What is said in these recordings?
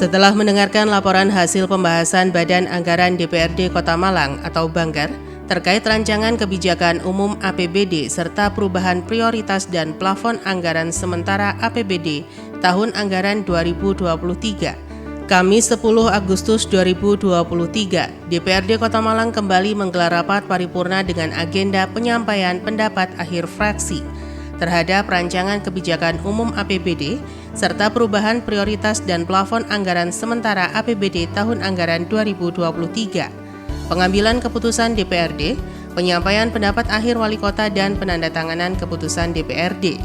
Setelah mendengarkan laporan hasil pembahasan Badan Anggaran DPRD Kota Malang atau Banggar terkait rancangan kebijakan umum APBD serta perubahan prioritas dan plafon anggaran sementara APBD tahun anggaran 2023. Kamis 10 Agustus 2023, DPRD Kota Malang kembali menggelar rapat paripurna dengan agenda penyampaian pendapat akhir fraksi terhadap rancangan kebijakan umum APBD serta perubahan prioritas dan plafon anggaran sementara APBD tahun anggaran 2023. Pengambilan keputusan DPRD, penyampaian pendapat akhir wali kota dan penandatanganan keputusan DPRD.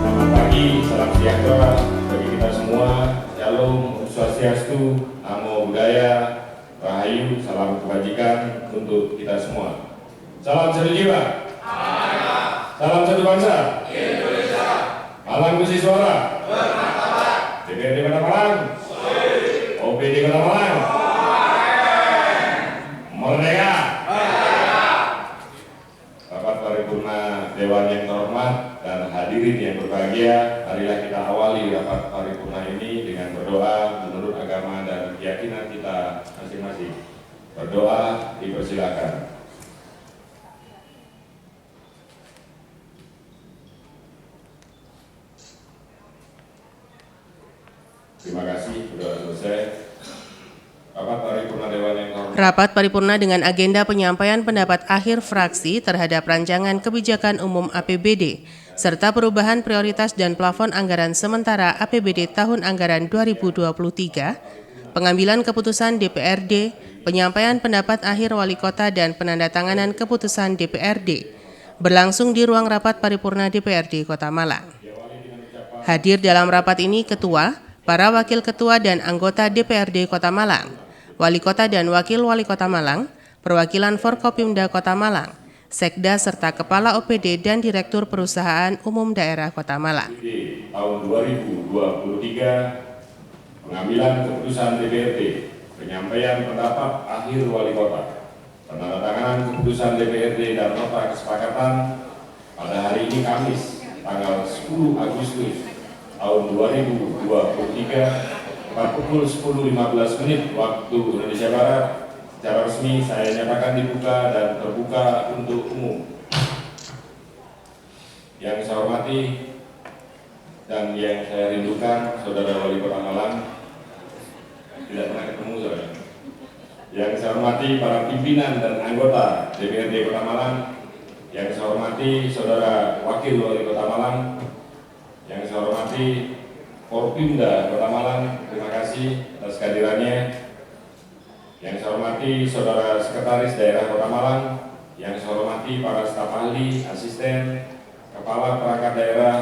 Selamat pagi, salam sejahtera bagi kita semua. Shalom, Swastiastu, Namo Buddhaya, Rahayu, salam kebajikan untuk kita semua. Salam satu jiwa, salam satu bangsa, Indonesia. Malang Gusi Suara, bermartabat. DPRD Kota Malang, OPD Kota Malang, merdeka. Rapat paripurna Dewan yang terhormat dan hadirin yang berbahagia, marilah kita awali rapat paripurna ini dengan berdoa menurut agama dan keyakinan kita masing-masing. Berdoa dipersilakan. Terima kasih, berdoa selesai. Rapat paripurna dengan agenda penyampaian pendapat akhir fraksi terhadap rancangan kebijakan umum APBD serta perubahan prioritas dan plafon anggaran sementara APBD tahun anggaran 2023, pengambilan keputusan DPRD, penyampaian pendapat akhir wali kota dan penandatanganan keputusan DPRD berlangsung di ruang rapat paripurna DPRD Kota Malang. Hadir dalam rapat ini Ketua, para Wakil Ketua dan anggota DPRD Kota Malang, Wali Kota dan Wakil Wali Kota Malang, perwakilan Forkopimda Kota Malang, Sekda serta Kepala OPD dan Direktur Perusahaan Umum Daerah Kota Malang. Tahun 2023, pengambilan keputusan DPRD, penyampaian pendapat akhir Wali Kota, penandatanganan keputusan DPRD dan nota kesepakatan pada hari ini Kamis, tanggal 10 Agustus tahun 2023, pada pukul 10.15 waktu Indonesia Barat, secara resmi saya nyatakan dibuka dan terbuka untuk umum. Yang saya hormati dan yang saya rindukan, Saudara Wali Kota Malang, tidak pernah ketemu saudara. Yang saya hormati para pimpinan dan anggota DPRD Kota Malang, yang saya hormati Saudara Wakil Wali Kota Malang, yang saya hormati Forkopimda Kota Malang, terima kasih atas kehadirannya. Yang saya hormati Saudara Sekretaris Daerah Kota Malang, yang saya hormati para staf ahli, asisten, kepala perangkat daerah,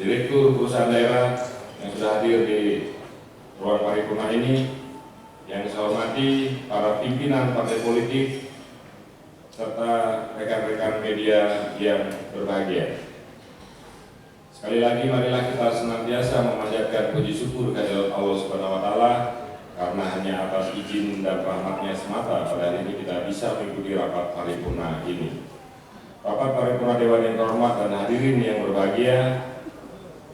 direktur perusahaan daerah yang sudah hadir di ruang paripurna ini, yang saya hormati para pimpinan partai politik serta rekan-rekan media yang berbahagia. Sekali lagi marilah kita senantiasa memanjatkan puji syukur kehadirat Allah Subhanahu wa taala karena hanya atas izin dan rahmat-Nya semata pada hari ini kita bisa mengikuti rapat paripurna ini. Rapat paripurna Dewan yang terhormat dan hadirin yang berbahagia,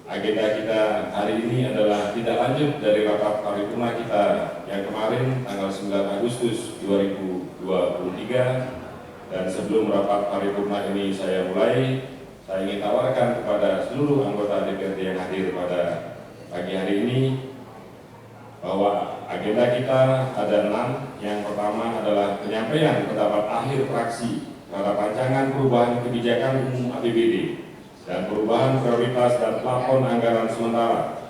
agenda kita hari ini adalah tidak lanjut dari rapat paripurna kita yang kemarin tanggal 9 Agustus 2023, dan sebelum rapat paripurna ini saya mulai, saya ingin tawarkan kepada seluruh anggota DPRD yang hadir pada pagi hari ini bahwa agenda kita ada 6. Yang pertama adalah penyampaian pendapat akhir fraksi terhadap rancangan perubahan kebijakan umum APBD dan perubahan prioritas dan plafon anggaran sementara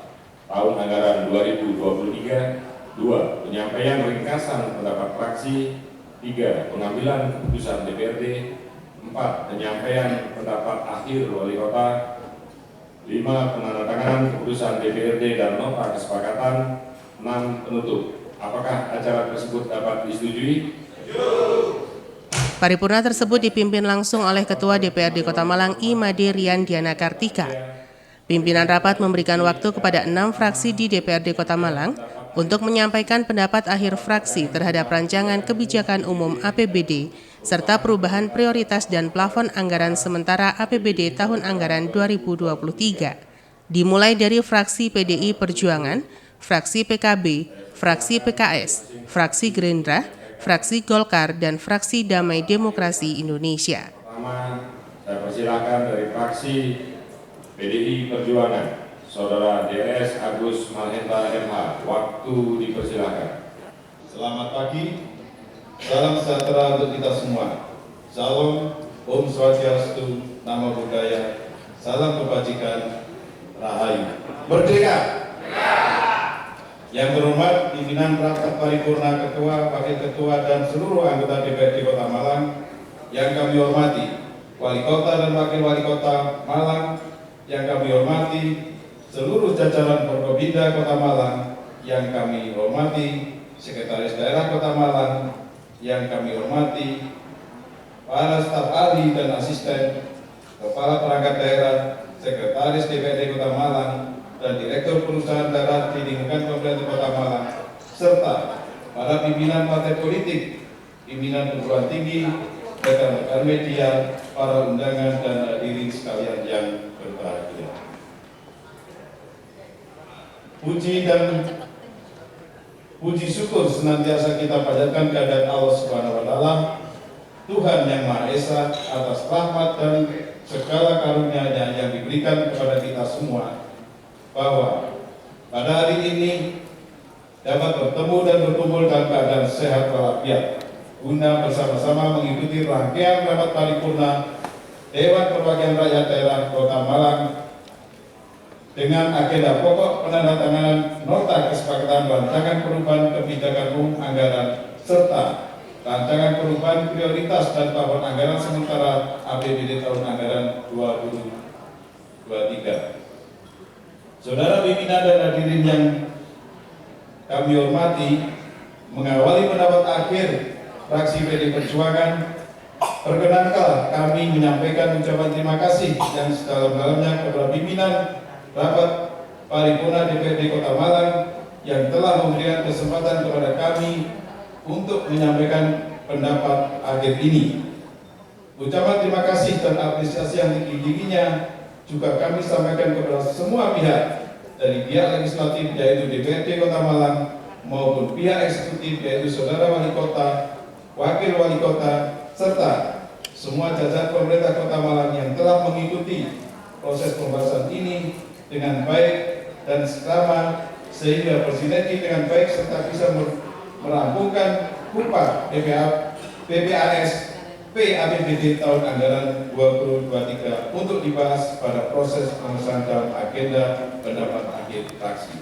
tahun anggaran 2023. 2. Penyampaian ringkasan pendapat fraksi. 3. Pengambilan keputusan DPRD. 4. Penyampaian pendapat akhir Wali Kota. 5. Penandatanganan keputusan DPRD dan nota kesepakatan. 6. Penutup. Apakah acara tersebut dapat disetujui? Paripurna tersebut dipimpin langsung oleh Ketua DPRD Kota Malang I. Made Rian Diana Kartika. Pimpinan rapat memberikan waktu kepada 6 fraksi di DPRD Kota Malang untuk menyampaikan pendapat akhir fraksi terhadap rancangan kebijakan umum APBD serta perubahan prioritas dan plafon anggaran sementara APBD tahun anggaran 2023. Dimulai dari fraksi PDI Perjuangan, fraksi PKB, fraksi PKS, fraksi Gerindra, fraksi Golkar, dan fraksi Damai Demokrasi Indonesia. Pertama, saya persilakan dari fraksi PDI Perjuangan, Saudara DS Agus Mahendra MH. Waktu dipersilakan. Selamat pagi, salam sejahtera untuk kita semua. Salam, Om Swastiastu, Namo Buddhaya, salam kebajikan, Rahayu. Merdeka! Yang berhormat pimpinan rapat paripurna, ketua, wakil ketua, dan seluruh anggota DPRD Kota Malang yang kami hormati, wali kota dan wakil wali kota Malang yang kami hormati, seluruh jajaran Forkopimda Kota Malang yang kami hormati, Sekretaris Daerah Kota Malang yang kami hormati, para staf ahli dan asisten, kepala perangkat daerah, Sekretaris DPRD Kota Malang, dan Direktur Perusahaan Darat di lingkungan Pemerintah Kota Malang, serta para pimpinan partai politik, pimpinan perguruan tinggi, rekan-rekan media, para undangan, dan hadirin sekalian yang berbahagia. Puji syukur senantiasa kita panjatkan kehadirat Allah Subhanahu wa Ta'ala, Tuhan yang Maha Esa, atas rahmat dan segala karunia-Nya yang diberikan kepada kita semua, bahwa pada hari ini dapat bertemu dan berkumpul dalam keadaan sehat walafiat, guna bersama-sama mengikuti rangkaian rapat paripurna Dewan Perwakilan Rakyat Daerah Kota Malang dengan agenda pokok penandatanganan nota kesepakatan rancangan perubahan kebijakan umum anggaran serta rancangan perubahan prioritas dan plafon anggaran sementara APBD tahun anggaran 2023. Saudara pimpinan dan hadirin yang kami hormati, mengawali pendapat akhir fraksi PD Perjuangan, perkenankan kami menyampaikan ucapan terima kasih yang sedalam-dalamnya kepada pimpinan rapat paripurna DPRD Kota Malang yang telah memberikan kesempatan kepada kami untuk menyampaikan pendapat akhir ini. Ucapan terima kasih dan apresiasi yang tinggi-tingginya juga kami sampaikan kepada semua pihak, dari pihak legislatif yaitu DPRD Kota Malang maupun pihak eksekutif yaitu Saudara Wali Kota, Wakil Wali Kota, serta semua jajaran pemerintah Kota Malang yang telah mengikuti proses pembahasan ini dengan baik dan seksama sehingga bersinergi dengan baik serta bisa merampungkan upah PPAS APBD tahun anggaran 2023 untuk dibahas pada proses pengesahan dalam agenda pendapat akhir fraksi.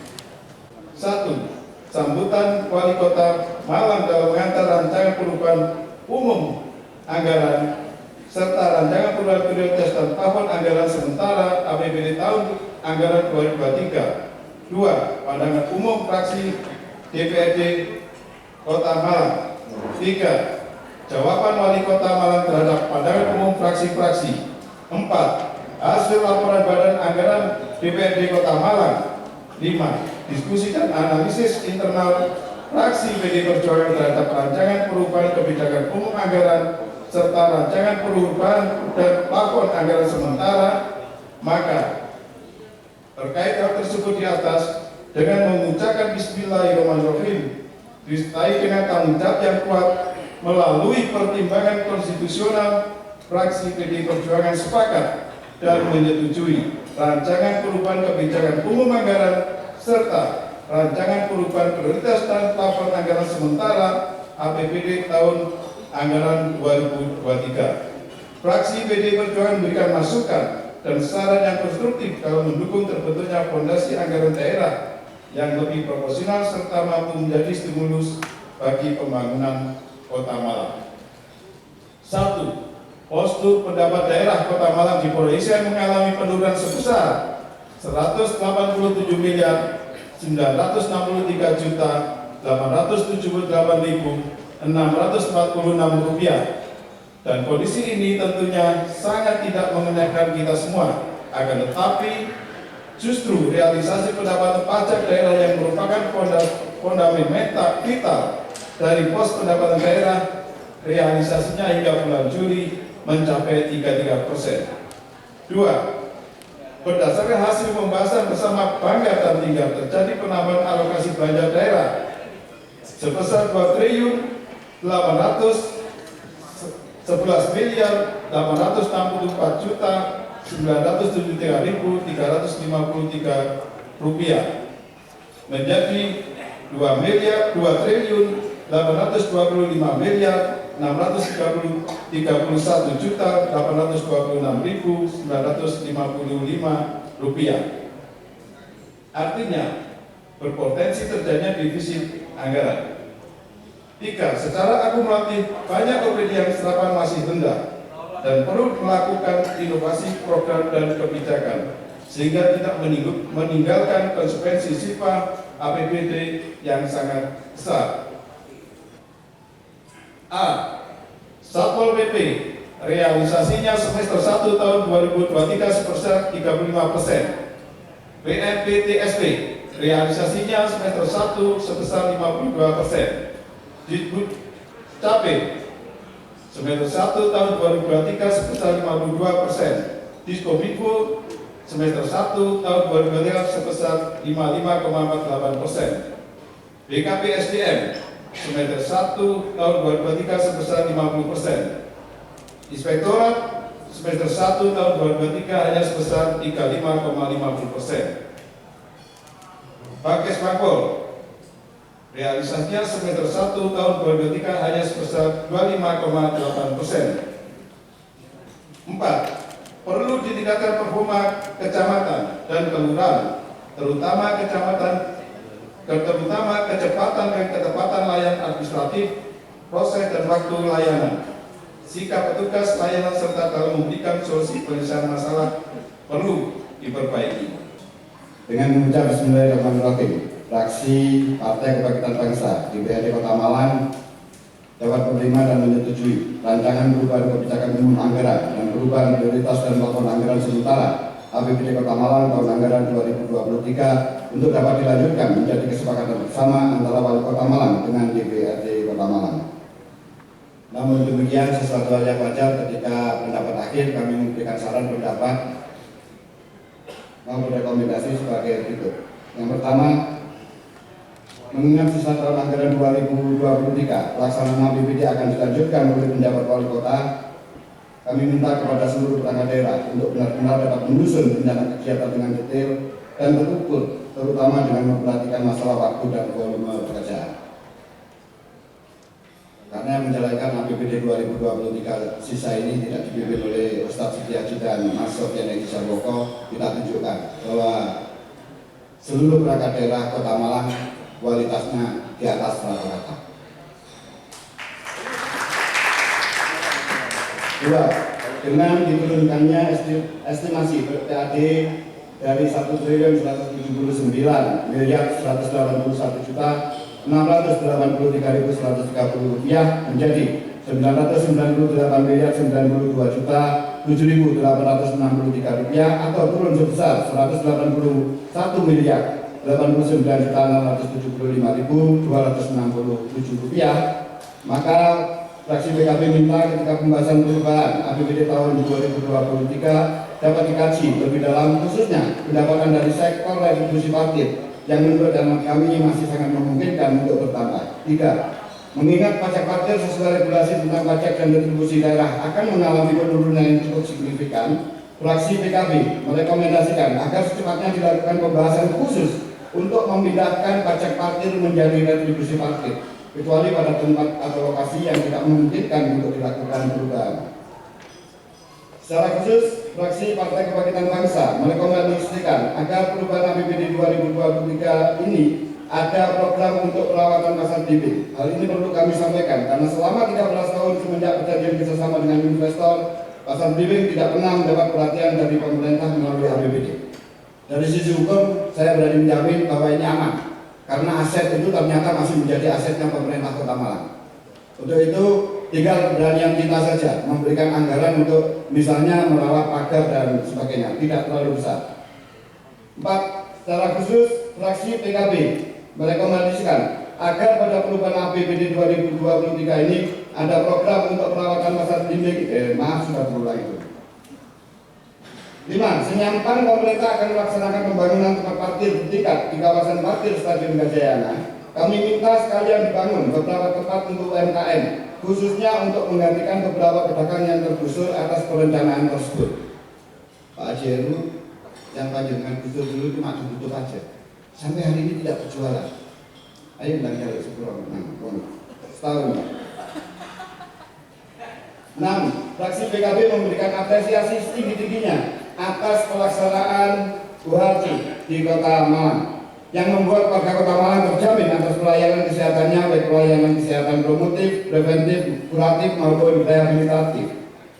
1. Sambutan Wali Kota Malang dalam mengantar rancangan perubahan umum anggaran serta rancangan perubahan prioritas dan plafon anggaran sementara APBD tahun anggaran 2023. 2. Pandangan umum fraksi DPRD Kota Malang. 3. Jawaban Wali Kota Malang terhadap pandangan umum fraksi-fraksi. 4. Hasil laporan Badan Anggaran DPRD Kota Malang. 5. Diskusi dan analisis internal fraksi PD Perjuangan terhadap rancangan perubahan kebijakan umum anggaran serta rancangan perubahan dan plafon anggaran sementara. Maka terkait hal tersebut di atas, dengan mengucapkan Bismillahirrahmanirrahim, disertai dengan tanggung jawab yang kuat melalui pertimbangan konstitusional, fraksi PD Perjuangan sepakat dan menyetujui rancangan perubahan kebijakan umum anggaran serta rancangan perubahan prioritas dan plafon anggaran sementara APBD tahun anggaran 2023. Fraksi PD Perjuangan memberikan masukan dan saran yang konstruktif dalam mendukung terbentuknya fondasi anggaran daerah yang lebih proporsional serta mampu menjadi stimulus bagi pembangunan Kota Malang. 1. Postur pendapat daerah Kota Malang di provinsi yang mengalami penurunan sebesar 187 miliar 963.878.646 rupiah. Dan kondisi ini tentunya sangat tidak mengenakan kita semua. Akan tetapi justru realisasi pendapatan pajak daerah yang merupakan fundamental vital dari pos pendapatan daerah, realisasinya hingga bulan Juli mencapai 33%. 2. Berdasarkan hasil pembahasan bersama Banggar dan Tinggal terjadi penambahan alokasi belanja daerah sebesar 2 triliun 811 miliar 864 juta 973.353 rupiah menjadi 2 triliun 825 miliar 631 juta 826.955 rupiah. Artinya berpotensi terjadinya defisit anggaran. 3. Secara akumulatif banyak OPD yang serapan masih rendah dan perlu melakukan inovasi program dan kebijakan sehingga tidak meninggalkan konsekuensi sifat APBD yang sangat besar. A. Satpol PP realisasinya semester 1 tahun 2023 sebesar 35%. BNPTSP realisasinya semester 1 sebesar 52%. Ditbud Capil semester 1 tahun 2023 sebesar 52%. Diskominfo semester 1 tahun 2023 sebesar 55,48%. BKPSDM semester 1 tahun 2023 sebesar 50%. Inspektorat semester 1 tahun 2023 hanya sebesar 35,50%. Bankes Bangpol realisasinya semester 1 tahun 2023 hanya sebesar 25,8%. 4. Perlu ditingkatkan performa kecamatan dan kelurahan, terutama kecepatan dan ketepatan layanan administratif, proses dan waktu layanan. Sikap petugas layanan serta dalam memberikan solusi penyelesaian masalah perlu diperbaiki. Dengan mengucap Bismillahirrahmanirrahim, fraksi Partai Kebangkitan Bangsa DPRD Kota Malang dapat menerima dan menyetujui rancangan perubahan kebijakan umum anggaran dan perubahan prioritas dan plafon anggaran sementara APBD Kota Malang tahun anggaran 2023 untuk dapat dilanjutkan menjadi kesepakatan bersama antara Wali Kota Malang dengan DPRD Kota Malang. Namun demikian, sesuatu hal yang wajar ketika pendapat akhir kami memberikan saran pendapat maupun rekomendasi sebagai berikut. Yang pertama, mengingat sisa tahun anggaran 2023 pelaksanaan APBD akan dilanjutkan oleh penjabat wali kota, kami minta kepada seluruh perangkat daerah untuk benar-benar dapat menyusun rencana kegiatan dengan detail dan terukur, terutama dengan memperhatikan masalah waktu dan volume pekerjaan. Karena menjalankan APBD 2023 sisa ini tidak dipimpin oleh Ustadz Siti Haji dan Mas Sofian Edi Sarboko, kita tunjukkan bahwa seluruh perangkat daerah Kota Malang kualitasnya di atas rata-rata. 2. Dengan diturunkannya estimasi PAD dari 1.179 miliar 181 juta 683.130 rupiah menjadi 998 miliar 92 juta 7.863 rupiah atau turun sebesar 181 miliar 89 juta 675.267 rupiah. Maka fraksi PKB minta ketika pembahasan perubahan APBD tahun 2023 dapat dikaji lebih dalam, khususnya pendapatan dari sektor retribusi parkir yang menurut hemat kami masih sangat memungkinkan untuk bertambah. 3. Mengingat pajak parkir sesuai regulasi tentang pajak dan retribusi daerah akan mengalami penurunan yang cukup signifikan, fraksi PKB merekomendasikan agar secepatnya dilakukan pembahasan khusus untuk memindahkan pajak parkir menjadi retribusi parkir, kecuali pada tempat atau lokasi yang tidak memungkinkan untuk dilakukan perubahan. Secara khusus, fraksi Partai Kebangkitan Bangsa merekomendasikan agar perubahan APBD 2023 ini ada program untuk perawatan pasar bibit. Hal ini perlu kami sampaikan karena selama 13 tahun semenjak perjanjian kerjasama dengan investor, pasar bibit tidak pernah mendapat perhatian dari pemerintah melalui APBD. Dari sisi hukum, saya berani menjamin bahwa ini aman, karena aset itu ternyata masih menjadi asetnya pemerintah Kota Malang. Untuk itu, tinggal keberanian kita saja memberikan anggaran untuk misalnya merawat pagar dan sebagainya, tidak terlalu besar. 4. Secara khusus, fraksi PKB merekomendasikan agar pada perubahan APBD 2023 ini ada program untuk perawatan pasar dinding. Maaf sudah berulang itu. 5. Senyampan pemerintah akan melaksanakan pembangunan tempat parkir bertingkat di kawasan parkir Stadion Gajayana. Kami minta sekalian dibangun beberapa tempat untuk UMKM, khususnya untuk menggantikan beberapa pedagang yang tergusur atas perencanaan tersebut. Pak Jeru yang panjenengan gusur dulu cuma ditutup aja. Sampai hari ini tidak berjualan. Ayo bilang jalur sepuluh setahun. 6. Fraksi PKB memberikan apresiasi setinggi-tingginya atas pelaksanaan UHC di Kota Malang yang membuat warga Kota Malang terjamin atas pelayanan kesehatannya, baik pelayanan kesehatan promotif, preventif, kuratif maupun rehabilitatif.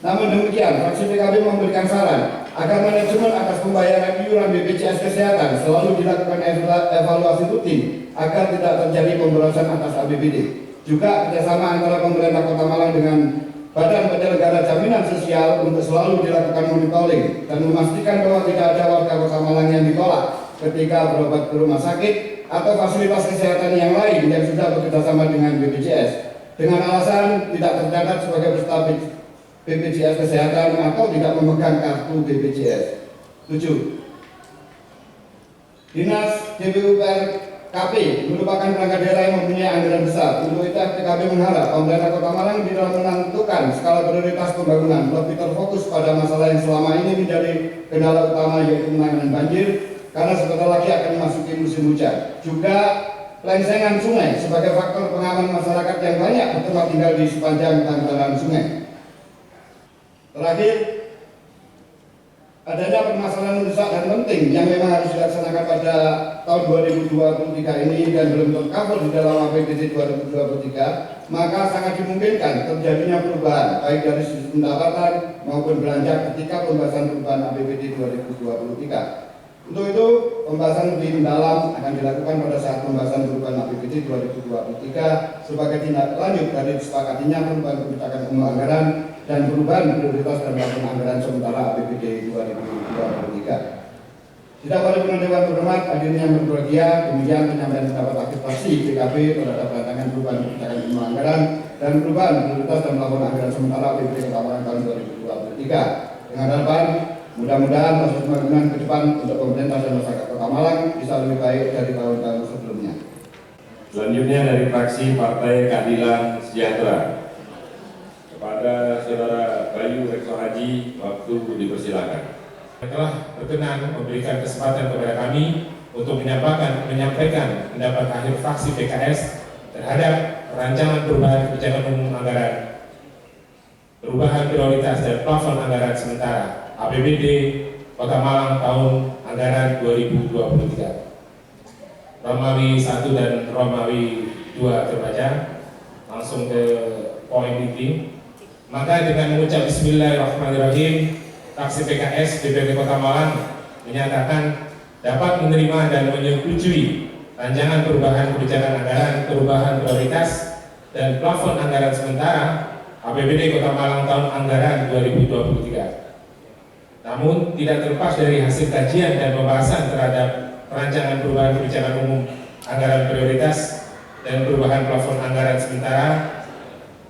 Namun demikian, fraksi PKB memberikan saran agar manajemen atas pembayaran iuran BPJS Kesehatan selalu dilakukan evaluasi rutin agar tidak terjadi pemborosan atas APBD. Juga kerjasama antara pemerintah Kota Malang dengan Badan Penyelenggara Jaminan Sosial untuk selalu dilakukan monitoring dan memastikan bahwa tidak ada warga Kota Malang yang ditolak ketika berobat ke rumah sakit atau fasilitas kesehatan yang lain yang sudah bekerjasama dengan BPJS dengan alasan tidak tercatat sebagai peserta BPJS Kesehatan atau tidak memegang kartu BPJS. 7. Dinas DPUPR KP merupakan perangkat daerah yang mempunyai anggaran besar. Untuk itu PKB mengharap pemerintah Kota Malang dalam menentukan skala prioritas pembangunan lebih terfokus pada masalah yang selama ini menjadi kendala utama, yaitu penanganan banjir, karena sebentar lagi akan memasuki musim hujan. Juga pelengsengan sungai sebagai faktor pengaman masyarakat yang banyak bertempat tinggal di sepanjang bantaran sungai. Terakhir, adanya permasalahan mendesak dan penting yang memang harus dilaksanakan pada tahun 2023 ini dan belum tercover di dalam APBD 2023, maka sangat dimungkinkan terjadinya perubahan baik dari sisi pendapatan maupun belanja ketika pembahasan perubahan APBD 2023. Untuk itu, pembahasan lebih mendalam akan dilakukan pada saat pembahasan perubahan APBD 2023 sebagai tindak lanjut dari disepakatinya perubahan kebijakan umum anggaran dan perubahan prioritas dan plafon anggaran sementara APBD 2023. Tidak pada penentuan terhormat, hadirin yang berbahagia, demikian penyampaian pendapat akhir fraksi PKB terhadap rancangan perubahan kebijakan umum anggaran dan perubahan prioritas dan plafon anggaran sementara APBD Kota Malang tahun 2023. Dengan harapan mudah-mudahan proses pembangunan ke depan untuk pemerintah dan masyarakat Kota Malang bisa lebih baik dari tahun-tahun sebelumnya. Selanjutnya dari fraksi Partai Keadilan Sejahtera. Kepada Saudara Bayu Rekso Haji, waktu dipersilakan. Telah berkenan memberikan kesempatan kepada kami untuk menyampaikan pendapat akhir fraksi PKS terhadap rancangan perubahan kebijakan umum anggaran, perubahan prioritas dan plafon anggaran sementara APBD Kota Malang tahun anggaran 2023. Romawi 1 dan Romawi 2 terbaca. Langsung ke poin inti. Maka dengan mengucap Bismillahirrahmanirrahim, fraksi PKS DPRD Kota Malang menyatakan dapat menerima dan menyetujui rancangan perubahan kebijakan anggaran, perubahan prioritas dan plafon anggaran sementara APBD Kota Malang tahun anggaran 2023. Namun tidak terlepas dari hasil kajian dan pembahasan terhadap rancangan perubahan kebijakan umum anggaran prioritas dan perubahan plafon anggaran sementara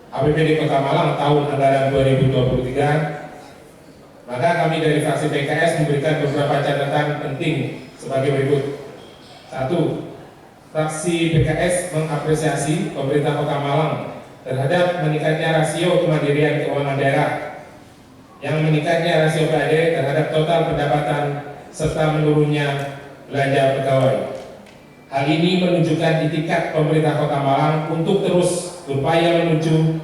APBD Kota Malang tahun anggaran 2023, maka kami dari fraksi PKS memberikan beberapa catatan penting sebagai berikut. 1. Fraksi PKS mengapresiasi pemerintah Kota Malang terhadap meningkatnya rasio kemandirian keuangan daerah, yang meningkatnya rasio PAD terhadap total pendapatan serta menurunnya belanja pegawai. Hal ini menunjukkan itikat pemerintah Kota Malang untuk terus berupaya menuju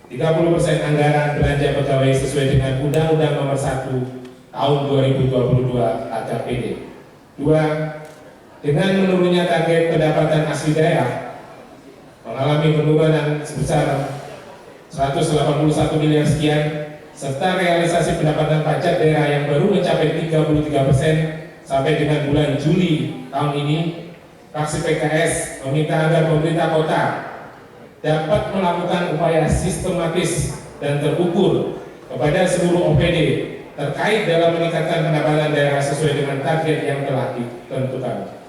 30% anggaran belanja pegawai sesuai dengan Undang-Undang Nomor 1 Tahun 2022 AKPD. 2. Dengan menurunnya target pendapatan asli daerah mengalami penurunan sebesar 181 miliar sekian, serta realisasi pendapatan pajak daerah yang baru mencapai 33% sampai dengan bulan Juli tahun ini, fraksi PKS meminta agar pemerintah kota dapat melakukan upaya sistematis dan terukur kepada seluruh OPD terkait dalam meningkatkan pendapatan daerah sesuai dengan target yang telah ditentukan.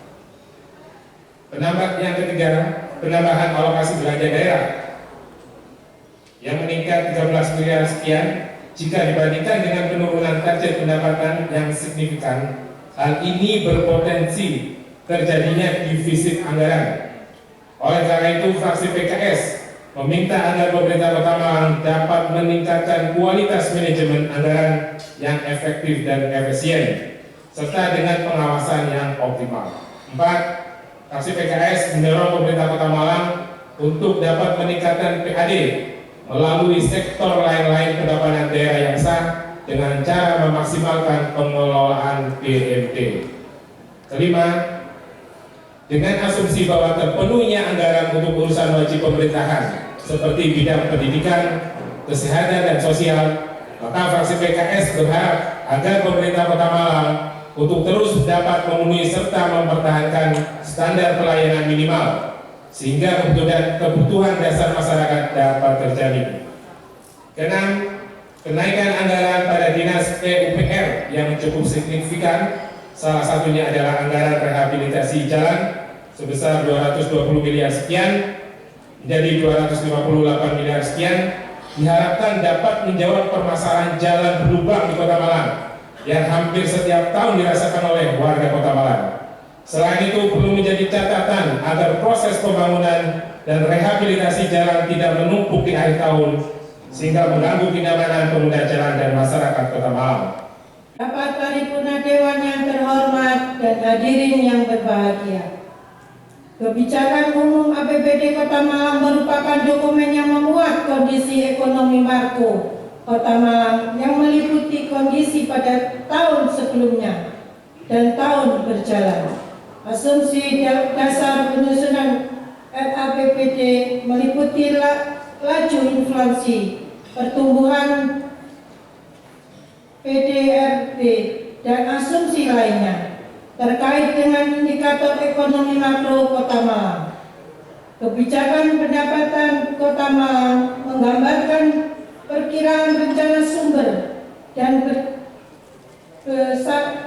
Yang ketiga, penambahan alokasi belanja daerah yang meningkat 13 miliar sekian jika dibandingkan dengan penurunan target pendapatan yang signifikan. Hal ini berpotensi terjadinya defisit anggaran. Oleh karena itu, fraksi PKS meminta agar pemerintah Kota Malang dapat meningkatkan kualitas manajemen anggaran yang efektif dan efisien, serta dengan pengawasan yang optimal. 4. Fraksi PKS mendorong pemerintah Kota Malang untuk dapat meningkatkan PAD melalui sektor lain-lain pendapatan daerah yang sah dengan cara memaksimalkan pengelolaan BMT. Kelima, dengan asumsi bahwa terpenuhnya anggaran untuk urusan wajib pemerintahan seperti bidang pendidikan, kesehatan, dan sosial, maka fraksi PKS berharap agar pemerintah Kota Malang untuk terus dapat memenuhi serta mempertahankan standar pelayanan minimal sehingga kebutuhan dasar masyarakat dapat terjamin. Keenam, kenaikan anggaran pada dinas PUPR yang cukup signifikan, salah satunya adalah anggaran rehabilitasi jalan sebesar 220 miliar sekian menjadi 258 miliar sekian, diharapkan dapat menjawab permasalahan jalan berlubang di Kota Malang yang hampir setiap tahun dirasakan oleh warga Kota Malang. Selain itu, perlu menjadi catatan agar proses pembangunan dan rehabilitasi jalan tidak menumpuk di akhir tahun sehingga mengganggu kenyamanan pengguna jalan dan masyarakat Kota Malang. Rapat paripurna Dewan yang terhormat dan hadirin yang berbahagia. Kebijakan Umum APBD Kota Malang merupakan dokumen yang memuat kondisi ekonomi makro Kota Malang yang meliputi kondisi pada tahun sebelumnya dan tahun berjalan. Asumsi dasar penyusunan RAPBD meliputi laju inflasi, pertumbuhan PDRB, dan asumsi lainnya terkait dengan indikator ekonomi makro Kota Malang. Kebijakan pendapatan Kota Malang menggambarkan perkiraan rencana sumber dan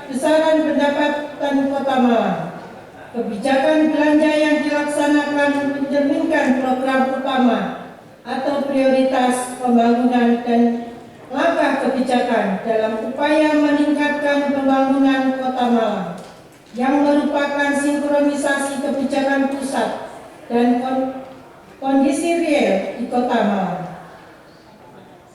besaran pendapatan Kota Malang. Kebijakan belanja yang dilaksanakan mencerminkan program utama atau prioritas pembangunan dan langkah kebijakan dalam upaya meningkatkan pembangunan Kota Malang yang merupakan sinkronisasi kebijakan pusat dan kondisi real di Kota Malang.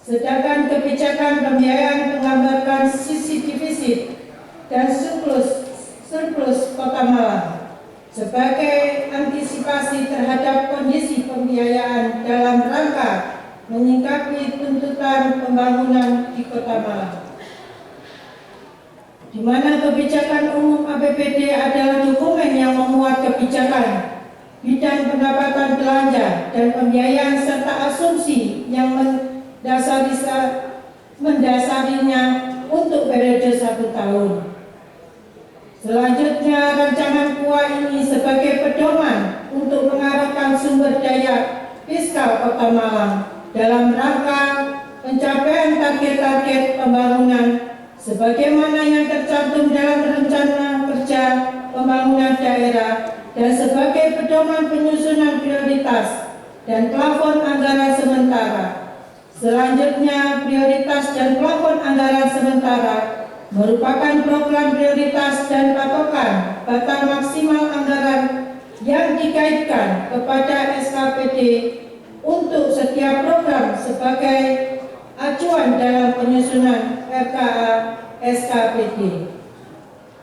Sedangkan kebijakan pembiayaan menggambarkan sisi defisit dan surplus Kota Malang sebagai antisipasi terhadap kondisi pembiayaan dalam rangka menyikapi tuntutan pembangunan di Kota Malang, di mana kebijakan umum APBD adalah dokumen yang memuat kebijakan bidang pendapatan belanja dan pembiayaan serta asumsi yang mendasarinya untuk periode 1 tahun. Selanjutnya, rancangan KUA ini sebagai pedoman untuk mengarahkan sumber daya fiskal Kota Malang dalam rangka pencapaian target-target pembangunan sebagaimana yang tercantum dalam rencana kerja pembangunan daerah dan sebagai pedoman penyusunan prioritas dan plafon anggaran sementara. Selanjutnya, prioritas dan plafon anggaran sementara merupakan program prioritas dan patokan batas maksimal anggaran yang dikaitkan kepada SKPD untuk setiap program sebagai acuan dalam penyusunan RKA SKPD.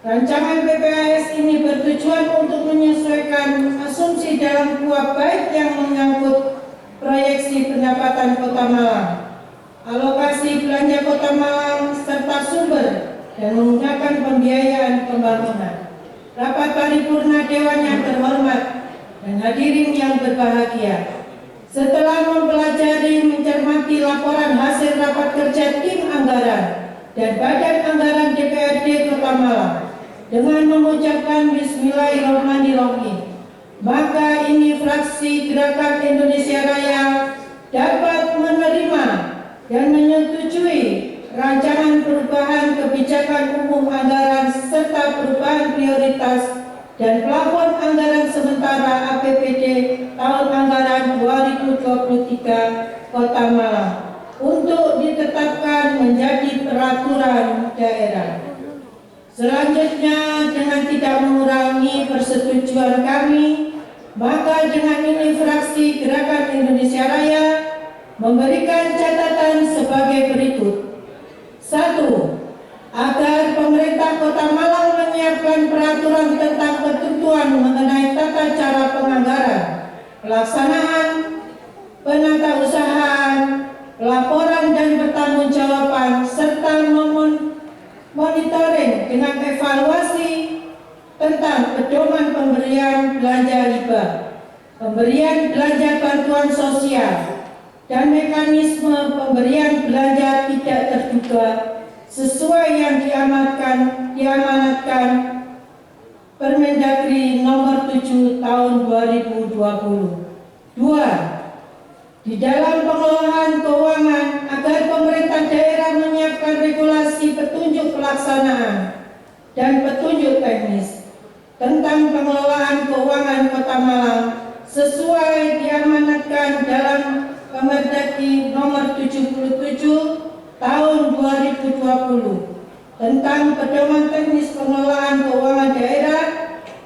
Rancangan PPAS ini bertujuan untuk menyesuaikan asumsi dalam KUA baik yang menyangkut proyeksi pendapatan Kota Malang, alokasi belanja Kota Malang, serta sumber dan menggunakan pembiayaan pembangunan. Rapat paripurna Dewan yang terhormat dan hadirin yang berbahagia, setelah mempelajari mencermati laporan hasil rapat kerja tim anggaran dan Badan Anggaran DPRD Kota Malang dengan mengucapkan Bismillahirrahmanirrahim, maka ini fraksi Gerakan Indonesia Raya dapat menerima dan menyetujui rancangan perubahan kebijakan umum anggaran serta perubahan prioritas dan plafon anggaran sementara APBD tahun anggaran 2023 Kota Malang untuk ditetapkan menjadi peraturan daerah. Selanjutnya, dengan tidak mengurangi persetujuan kami, maka dengan ini fraksi Gerakan Indonesia Raya memberikan catatan sebagai berikut. 1. Agar pemerintah Kota Malang menyiapkan peraturan tentang ketentuan mengenai tata cara penganggaran, pelaksanaan, penatausahaan, laporan dan pertanggungjawaban serta monitoring dengan evaluasi tentang pedoman pemberian belanja hibah, pemberian belanja bantuan sosial, dan mekanisme pemberian belanja tidak terduga sesuai yang diamanatkan Permendagri nomor 7 tahun 2020. 2. Di dalam pengelolaan keuangan agar pemerintah daerah menyiapkan regulasi petunjuk pelaksanaan dan petunjuk teknis tentang pengelolaan keuangan Kota Malang sesuai diamanatkan dalam Permendagri nomor 77 tahun 2020 tentang pedoman teknis pengelolaan keuangan daerah,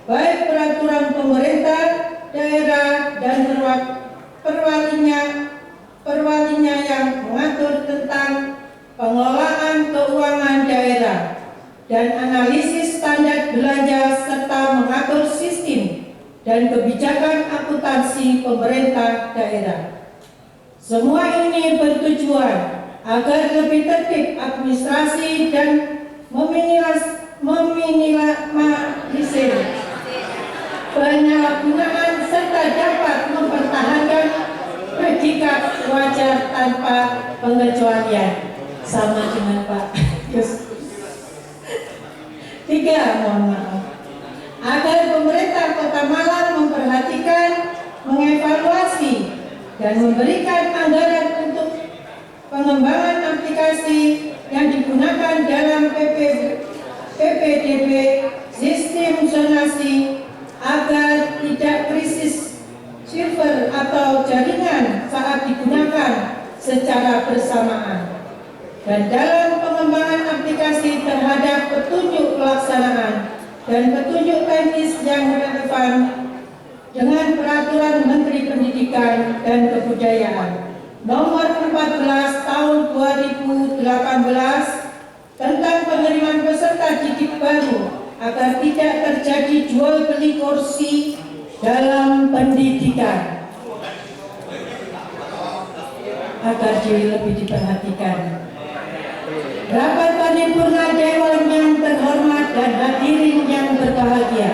baik peraturan pemerintah daerah dan perwalinya yang mengatur tentang pengelolaan keuangan daerah dan analisis standar belanja serta mengatur sistem dan kebijakan akuntansi pemerintah daerah. Semua ini bertujuan agar lebih tertib administrasi dan meminimalisir penyalahgunaan serta dapat mempertahankan predikat wajar tanpa pengecualian. Sama dengan Pak Gus. 3. Mohon maaf. Agar pemerintah Kota Malang memperhatikan, mengevaluasi, dan memberikan anggaran untuk pengembangan aplikasi yang digunakan dalam PPDB sistem zonasi agar tidak krisis server atau jaringan saat digunakan secara bersamaan. Dan dalam pengembangan aplikasi terhadap petunjuk pelaksanaan dan petunjuk teknis yang relevan dengan peraturan Menteri Pendidikan dan Kebudayaan nomor 14 tahun 2018 tentang penerimaan peserta didik baru agar tidak terjadi jual beli kursi dalam pendidikan, agar lebih diperhatikan. Rapat paripurna Dewan yang terhormat dan hadirin yang berbahagia,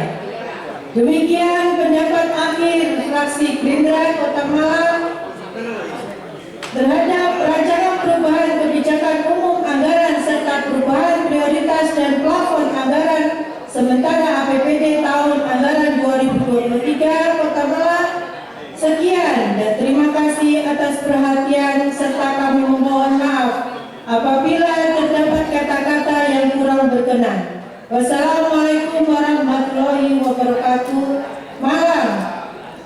demikian pendapat akhir fraksi Gerindra Kota Malang terhadap rancangan perubahan kebijakan umum anggaran serta perubahan prioritas dan plafon anggaran sementara APBD tahun anggaran 2023 Kota Malang. Sekian dan terima kasih atas perhatian serta kami memohon maaf apabila terdapat kata-kata yang kurang berkenan. Wassalamualaikum warahmatullahi wabarakatuh. Malang,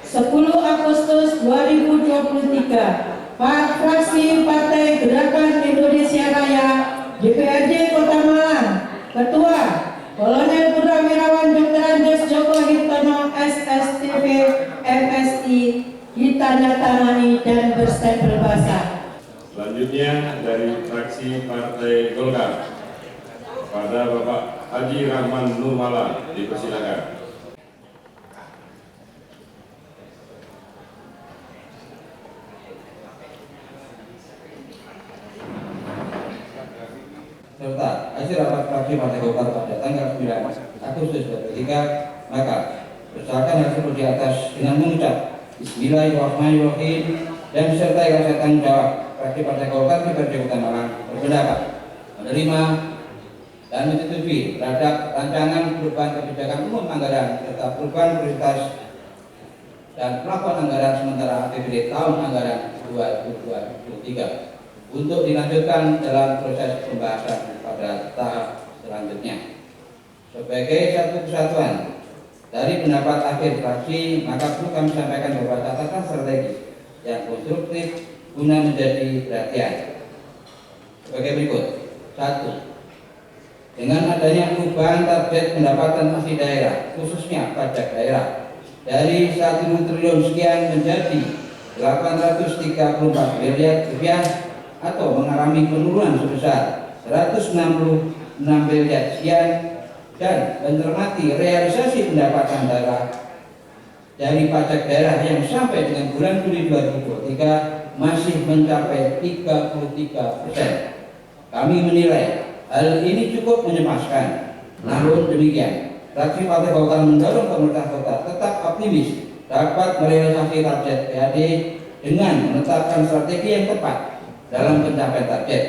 10 Agustus 2023. Fraksi Partai Gerakan Indonesia Raya DPRD Kota Malang, Ketua Kolonel Purnawirawan Dr. Andes Joko Hirtono SSTP MSI, ditandatangani dan berstempel basah. Selanjutnya dari fraksi Partai Golkar pada Bapak Haji Rahman Nurmala, dipersilakan. Serta hasil rapat fraksi Partai Golkar pada tanggal 9 Agustus 2023, maka berdasarkan hasil di atas dengan mengucap Bismillahirrahmanirrahim dan disertai rasa tanggung jawab, fraksi Partai Golkar DPRD Kota Malang berpendapat menerima dan menyetujui terhadap rancangan perubahan kebijakan umum anggaran serta perubahan prioritas dan plafon anggaran sementara APBD tahun anggaran 2023 untuk dilanjutkan dalam proses pembahasan pada tahap selanjutnya. Sebagai satu kesatuan dari pendapat akhir fraksi, maka perlu kami sampaikan beberapa catatan strategis yang konstruktif guna menjadi perhatian. Sebagai berikut. 1. Dengan adanya perubahan target pendapatan asli daerah, khususnya pajak daerah, dari 1 triliun sekian menjadi 834 miliar rupiah atau mengalami penurunan sebesar 166 miliar sekian, dan mencermati realisasi pendapatan daerah dari pajak daerah yang sampai dengan bulan Juli 2023 masih mencapai 33%. Kami menilai hal ini cukup mencemaskan. Namun demikian, fraksi Partai Golkar mendorong pemerintah kota tetap optimis dapat merealisasi target PAD dengan menetapkan strategi yang tepat dalam pencapaian target,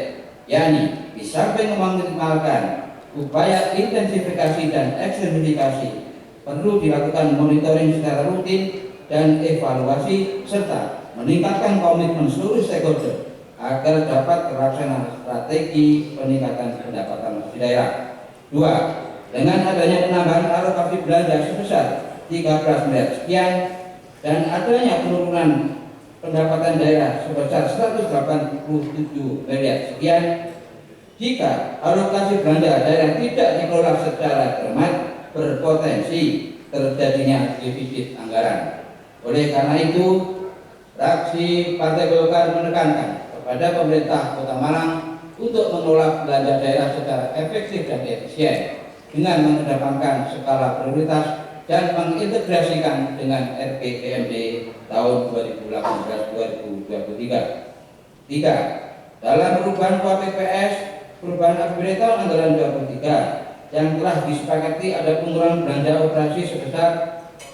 yakni di samping memaksimalkan upaya intensifikasi dan ekstensifikasi, perlu dilakukan monitoring secara rutin dan evaluasi serta meningkatkan komitmen seluruh stakeholder agar dapat terlaksana strategi peningkatan pendapatan di daerah. 2. Dengan adanya penambahan alokasi belanja sebesar 13 miliar sekian dan adanya penurunan pendapatan daerah sebesar 187 miliar sekian, jika alokasi belanja daerah tidak dikelola secara cermat, berpotensi terjadinya defisit anggaran. Oleh karena itu, fraksi Partai Golkar menekankan kepada pemerintah Kota Malang untuk mengelola belanja daerah secara efektif dan efisien dengan mengedepankan skala prioritas dan mengintegrasikan dengan RPJMD tahun 2018-2023. 3. Dalam perubahan KPPS, perubahan APBD tahun anggaran 2023 yang telah disepakati ada pengurangan belanja operasi sebesar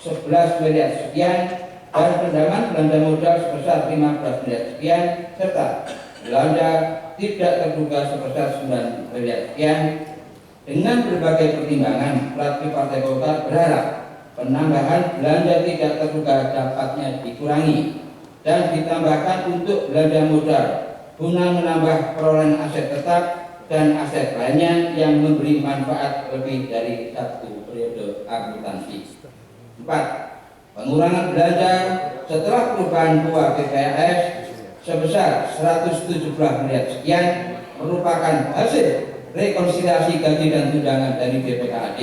11 miliar sekian dan pendanaan belanja modal sebesar 15 miliar sekian serta belanja tidak terduga sebesar 9 miliar sekian. Dengan berbagai pertimbangan, fraksi Partai Golkar berharap penambahan belanja tidak terduga dapatnya dikurangi dan ditambahkan untuk belanja modal guna menambah perolehan aset tetap dan aset lainnya yang memberi manfaat lebih dari 1 periode akuntansi. 4. Pengurangan belanja setelah perubahan KPPS sebesar 117 miliar sekian merupakan hasil rekonsiliasi gaji dan tunjangan dari BPKAD.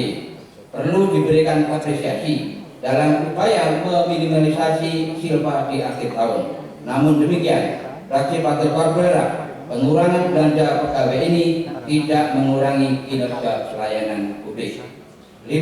Perlu diberikan apresiasi dalam upaya meminimalisasi silpa di akhir tahun. Namun demikian, fraksi Partai Golkar berharap pengurangan belanja pegawai ini tidak mengurangi kinerja pelayanan publik. 5.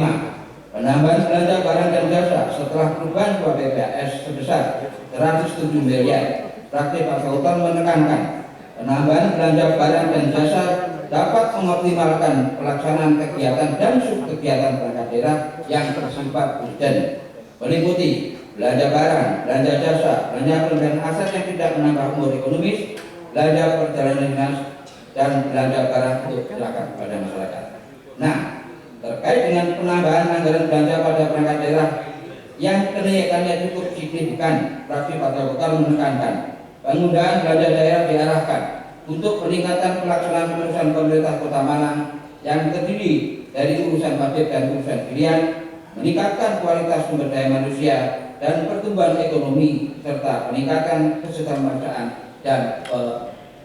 Penambahan belanja barang dan jasa setelah perubahan KPPS sebesar 107 miliar. Fraksi Partai Golkar menekankan penambahan belanja barang dan jasa dapat mengoptimalkan pelaksanaan kegiatan dan subkegiatan perangkat daerah yang bersifat urgent, meliputi belanja barang, belanja jasa, belanja pembelian aset yang tidak menambah umur ekonomis, belanja perjalanan dinas, dan belanja barang untuk masyarakat kepada masyarakat. Nah, terkait dengan penambahan anggaran belanja pada perangkat daerah yang kenaikannya cukup signifikan, fraksi Partai Golkar menekankan penggunaan belanja daerah diarahkan untuk peningkatan pelaksanaan urusan pemerintah Kota Malang yang terdiri dari urusan wajib dan urusan pilihan, meningkatkan kualitas sumber daya manusia dan pertumbuhan ekonomi serta peningkatan kesejahteraan dan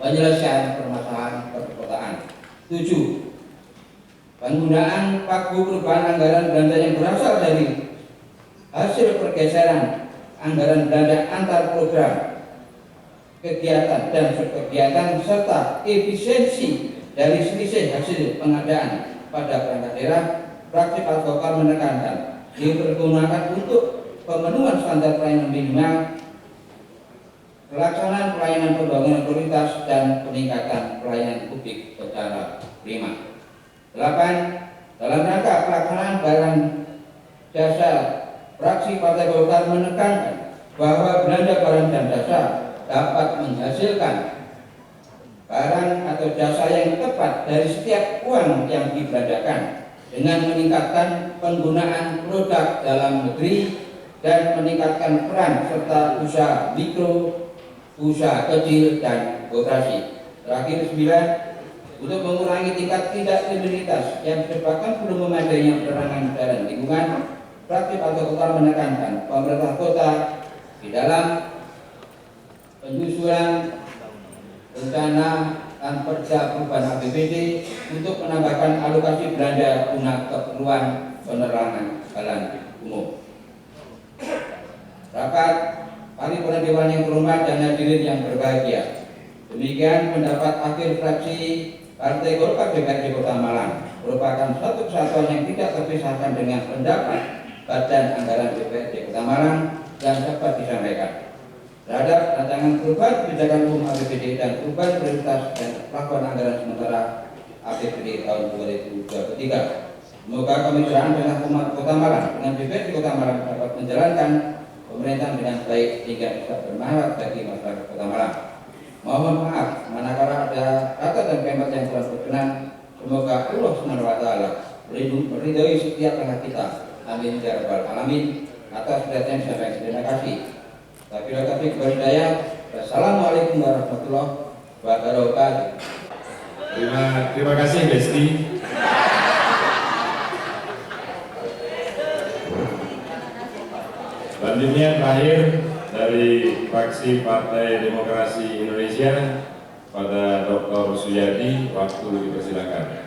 penyelesaian permasalahan perkotaan. 7. Penggunaan pagu perubahan anggaran belanja yang berasal dari hasil pergeseran anggaran belanja antar program, kegiatan dan subkegiatan serta efisiensi dari selisih hasil pengadaan pada perangkat daerah, fraksi Partai Golkar menekankan dipergunakan untuk pemenuhan standar pelayanan minimal, pelaksanaan pelayanan pembangunan prioritas dan peningkatan pelayanan publik secara prima. 8. Dalam rangka pelaksanaan barang jasa, fraksi Partai Golkar menekankan bahwa belanja barang dan jasa dapat menghasilkan barang atau jasa yang tepat dari setiap uang yang dibelanjakan dengan meningkatkan penggunaan produk dalam negeri dan meningkatkan peran serta usaha mikro, usaha kecil dan koperasi. Terakhir 9, untuk mengurangi tingkat tidak kriminalitas yang disebabkan belum memadainya penanganan dan lingkungan, fraksi Partai Golkar menekankan pemerintah kota di dalam penyusunan rencana dan perda perubahan APBD untuk menambahkan alokasi belanja guna keperluan penerangan jalan umum. Rapat paripurna Dewan yang terhormat dan hadirin yang berbahagia, demikian pendapat akhir fraksi Partai Golkar DPRD Kota Malang merupakan satu kesatuan yang tidak terpisahkan dengan pendapat Badan Anggaran DPRD Kota Malang yang dapat disampaikan terhadap rancangan perubahan kebijakan umum APBD dan perubahan prioritas dan plafon anggaran sementara APBD tahun 2023. Semoga kemitraan dengan umat Kota Malang dengan DPRD Kota Malang dapat menjalankan pemerintahan dengan baik sehingga bisa bermanfaat bagi masyarakat Kota Malang. Mohon maaf manakala ada kata dan kalimat yang telah berkenan. Semoga Allah SWT meridhoi setiap langkah kita. Amin ya rabbal alamin. Atas perhatian saya terima kasih. Tapi kepada Wassalamualaikum warahmatullahi wabarakatuh. Terima kasih Besti. Selanjutnya terakhir dari fraksi Partai Demokrasi Indonesia pada Dr. Suyadi, waktu dipersilakan.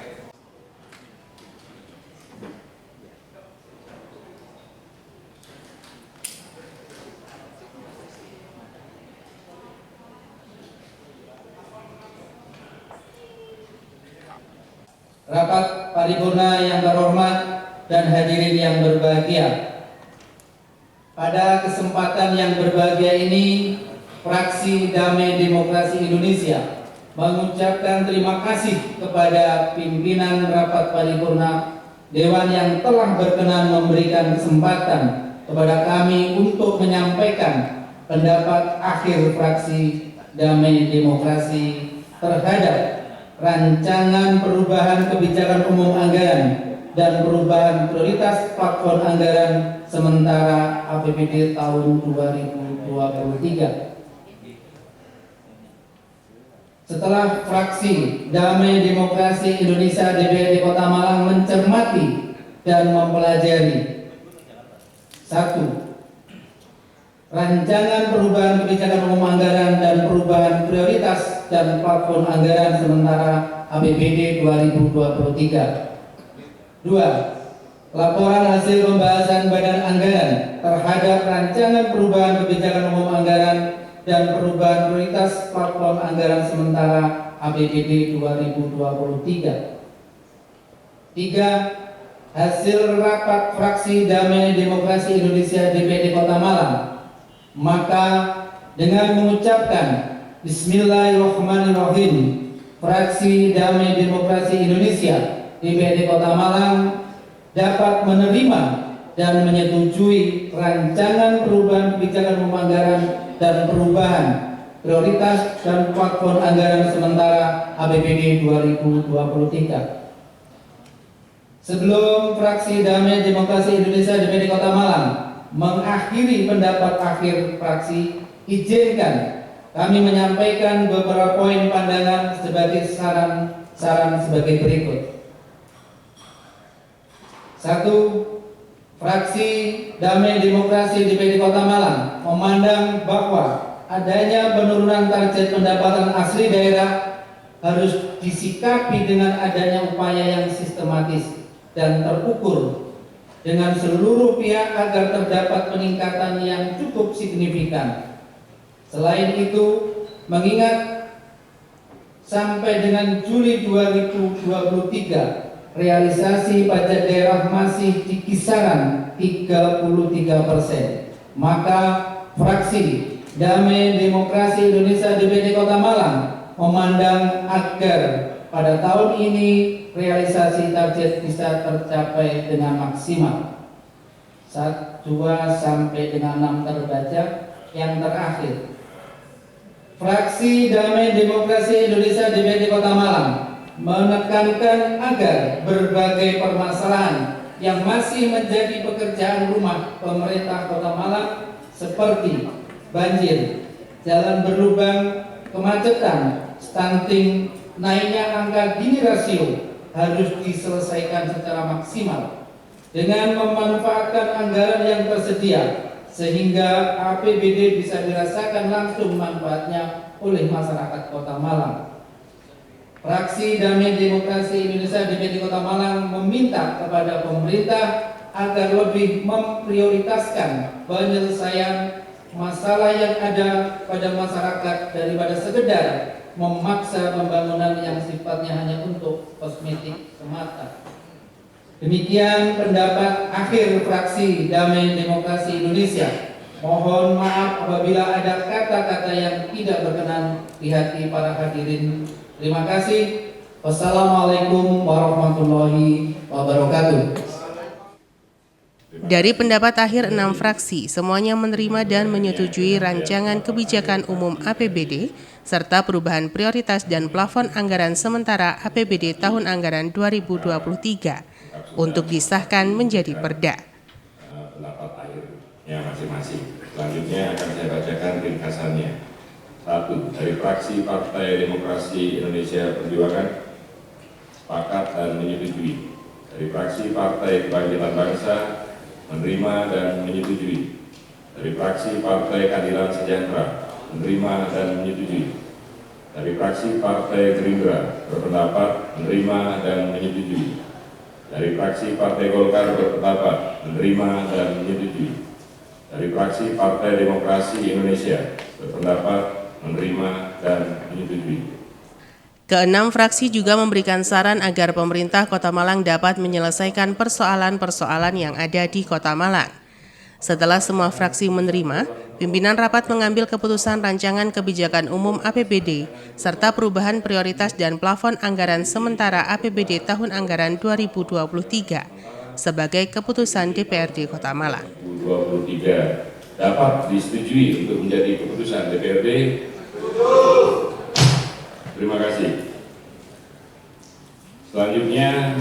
Rapat paripurna yang terhormat dan hadirin yang berbahagia. Pada kesempatan yang berbahagia ini, Fraksi Damai Demokrasi Indonesia mengucapkan terima kasih kepada pimpinan rapat paripurna Dewan yang telah berkenan memberikan kesempatan kepada kami untuk menyampaikan pendapat akhir Fraksi Damai Demokrasi terhadap rancangan perubahan kebijakan umum anggaran dan perubahan prioritas plafon anggaran sementara APBD tahun 2023. Setelah Fraksi Damai Demokrasi Indonesia DPRD Kota Malang mencermati dan mempelajari 1. Rancangan perubahan kebijakan umum anggaran dan perubahan prioritas dan plafon anggaran sementara APBD 2023. 2. Laporan hasil pembahasan Badan Anggaran terhadap rancangan perubahan kebijakan umum anggaran dan perubahan prioritas plafon anggaran sementara APBD 2023. 3. Hasil rapat Fraksi Damai Demokrasi Indonesia DPRD Kota Malang. Maka dengan mengucapkan Bismillahirrahmanirrahim, Fraksi Damai Demokrasi Indonesia DPRD Kota Malang dapat menerima dan menyetujui rancangan perubahan kebijakan umum anggaran dan perubahan prioritas dan plafon anggaran sementara APBD 2023. Sebelum Fraksi Damai Demokrasi Indonesia DPRD Kota Malang mengakhiri pendapat akhir fraksi, izinkan kami menyampaikan beberapa poin pandangan sebagai saran sebagai berikut. 1. Fraksi Damai Demokrasi DPRD Kota Malang memandang bahwa adanya penurunan target pendapatan asli daerah harus disikapi dengan adanya upaya yang sistematis dan terukur dengan seluruh pihak agar terdapat peningkatan yang cukup signifikan. Selain itu, mengingat sampai dengan Juli 2023, realisasi pajak daerah masih di kisaran 33%, maka Fraksi Damai Demokrasi Indonesia DPRD Kota Malang memandang agar pada tahun ini realisasi target bisa tercapai dengan maksimal. 1, 2 sampai dengan 6 terbaca. Yang terakhir, Fraksi Damai Demokrasi Indonesia DPRD Kota Malang menekankan agar berbagai permasalahan yang masih menjadi pekerjaan rumah pemerintah Kota Malang seperti banjir, jalan berlubang, kemacetan, stunting, naiknya angka Gini rasio harus diselesaikan secara maksimal dengan memanfaatkan anggaran yang tersedia sehingga APBD bisa dirasakan langsung manfaatnya oleh masyarakat Kota Malang. Fraksi Damai Demokrasi Indonesia DPRD Kota Malang meminta kepada pemerintah agar lebih memprioritaskan penyelesaian masalah yang ada pada masyarakat daripada sekedar memaksa pembangunan yang sifatnya hanya untuk kosmetik semata. Demikian pendapat akhir fraksi Damai Demokrasi Indonesia. Mohon maaf apabila ada kata-kata yang tidak berkenan di hati para hadirin. Terima kasih. Wassalamualaikum warahmatullahi wabarakatuh. Dari pendapat akhir 6 fraksi, semuanya menerima dan menyetujui rancangan kebijakan umum APBD serta perubahan prioritas dan plafon anggaran sementara APBD tahun anggaran 2023 untuk disahkan menjadi perda. Pendapat akhirnya masing-masing. Selanjutnya akan saya bacakan ringkasannya. 1. Dari fraksi Partai Demokrasi Indonesia Perjuangan sepakat dan menyetujui. Dari fraksi Partai Kebangkitan Bangsa menerima dan menyetujui. Dari fraksi Partai Keadilan Sejahtera menerima dan menyetujui. Dari fraksi Partai Gerindra berpendapat menerima dan menyetujui. Dari fraksi Partai Golkar berpendapat menerima dan menyetujui. Dari fraksi Partai Demokrasi Indonesia berpendapat menerima dan menyetujui. Keenam fraksi juga memberikan saran agar pemerintah Kota Malang dapat menyelesaikan persoalan-persoalan yang ada di Kota Malang. Setelah semua fraksi menerima, pimpinan rapat mengambil keputusan rancangan kebijakan umum APBD serta perubahan prioritas dan plafon anggaran sementara APBD tahun anggaran 2023 sebagai keputusan DPRD Kota Malang. 2023 dapat disetujui untuk menjadi keputusan DPRD. Terima kasih. Selanjutnya,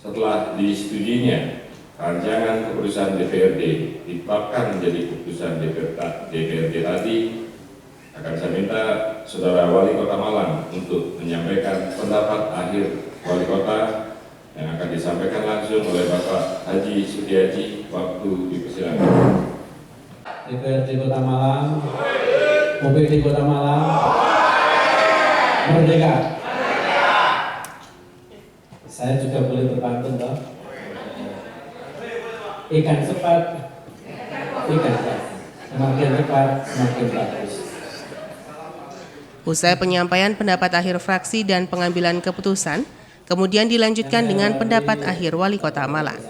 setelah disetujuinya rancangan keputusan DPRD ditetapkan menjadi keputusan DPRD tadi, akan saya minta Saudara Wali Kota Malang untuk menyampaikan pendapat akhir Wali Kota yang akan disampaikan langsung oleh Bapak Haji Sutiaji. Waktu dipersilakan. DPRD Kota Malang, OPD Kota Malang, merdeka. Saya juga boleh berpantun toh. Ikan cepat, ikan cepat. Semakin cepat, semakin bagus. Usai penyampaian pendapat akhir fraksi dan pengambilan keputusan, kemudian dilanjutkan dengan pendapat akhir Wali Kota Malang.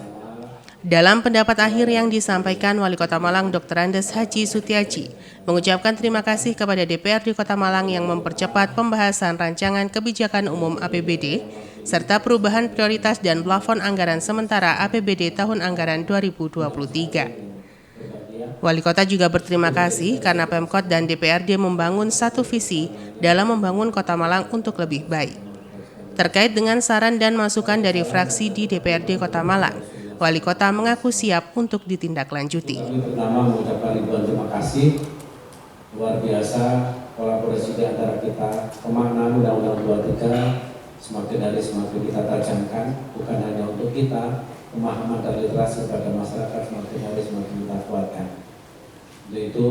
Dalam pendapat akhir yang disampaikan Wali Kota Malang Dr. Andes Haji Sutiaji mengucapkan terima kasih kepada DPRD Kota Malang yang mempercepat pembahasan rancangan kebijakan umum APBD serta perubahan prioritas dan plafon anggaran sementara APBD tahun anggaran 2023. Wali Kota juga berterima kasih karena Pemkot dan DPRD membangun satu visi dalam membangun Kota Malang untuk lebih baik. Terkait dengan saran dan masukan dari fraksi di DPRD Kota Malang, Wali Kota mengaku siap untuk ditindaklanjuti. Kami pertama mengucapkan ribuan terima kasih, luar biasa kolaborasi di antara kita. Pemaknaan Undang-Undang 23 semakin hari semakin kita tajamkan, bukan hanya untuk kita, pemahaman dan literasi pada masyarakat semakin hari semakin kita kuatkan. Yaitu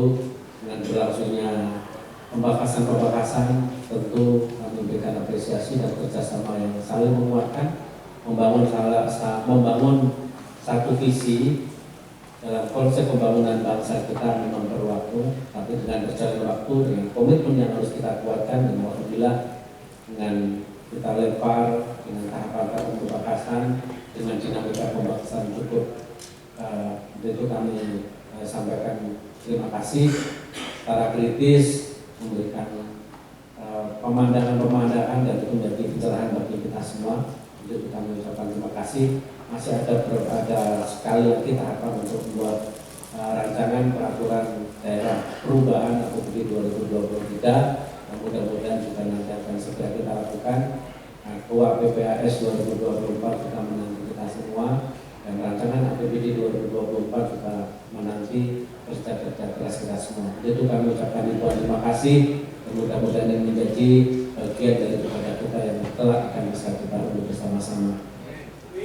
dengan berlangsungnya pembahasan tentu kami memberikan apresiasi dan kerjasama yang saling menguatkan, membangun satu visi dalam konsep pembangunan bangsa kita memang perlu waktu, tapi dengan berjalan waktu, dengan komitmen yang harus kita kuatkan, dan alhamdulillah dengan kita lempar dengan tahapan pembahasan, dengan dinamika pembahasan cukup, itu kami sampaikan terima kasih secara kritis, memberikan pemandangan-pemandangan dan itu menjadi pencerahan bagi kita semua. Itu kita mengucapkan terima kasih. Masih ada sekali lagi tahapan untuk membuat rancangan peraturan daerah perubahan APBD 2023 dan mudah-mudahan juga nanti akan segera kita lakukan. PPAS 2024 juga menanti kita semua dan rancangan APBD 2024 juga menanti kerja-kerja keras kita semua. Itu kami ucapkan terima kasih dan mudah-mudahan ini menjadi bagian dari kepada kita yang telah akan bisa kita untuk bersama-sama.